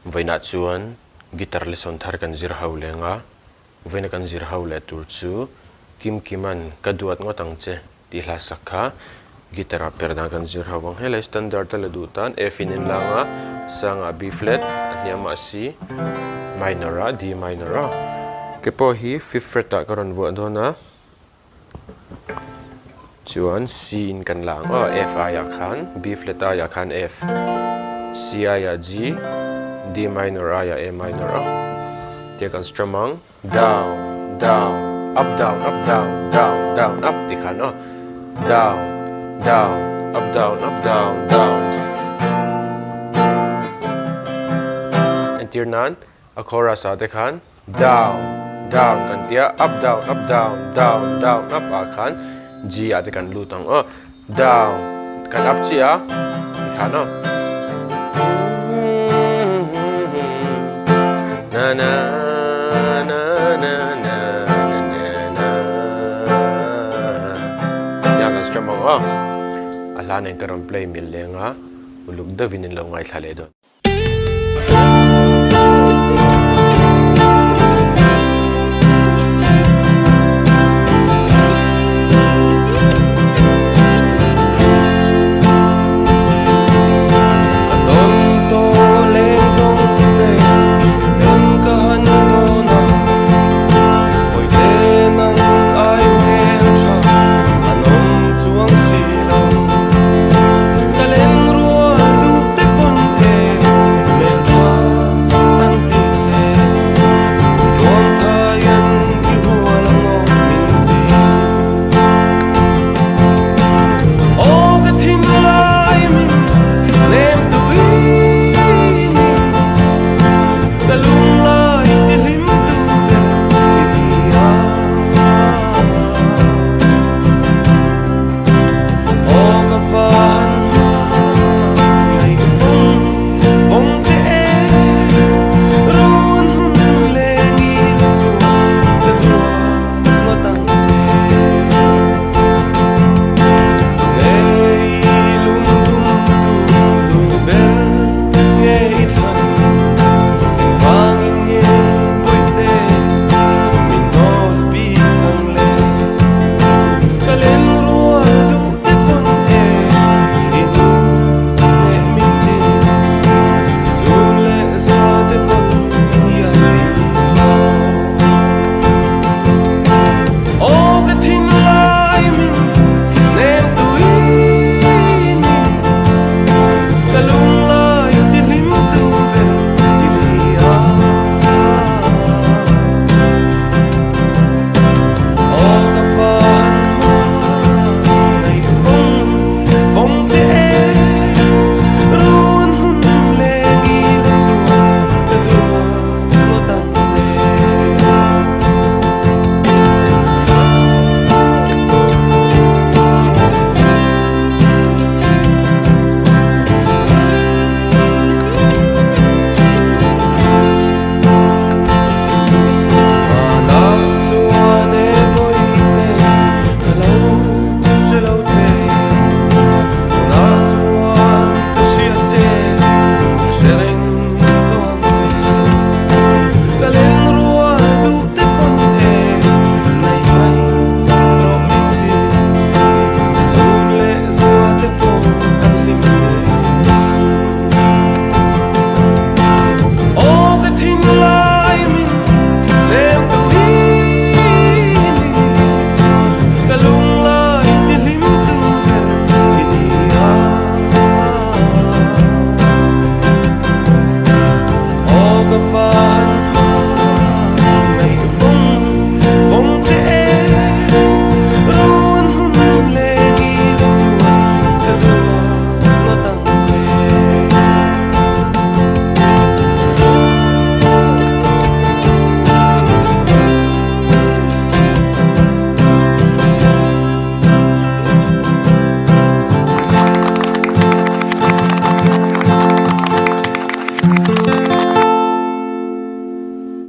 Vaina chuan guitar lesson thar kan zir ho lenga vaina kan zir ho le tur chu Kimkiman ka duat ngotang che ti hla sakha guitar Perhdan kan zir ho wang hele standard le du tan F in langa sanga B flat aniama C minor a D minor a ke po hi fifth fret ta karon vo dona chuan C in kan lang F aya khan B flat aya khan F C aya G D minor aya A minor a tia kan strum down down up down up down down down up ti khan down down up down down and tir nan a chorus a te khan down down kan tia up down down down up a khan G a te kan lutang down kan up chi a ti khan na na na na na na yang kan strum ala nen karam play mil lenga uluk da vinin lo ngai thale do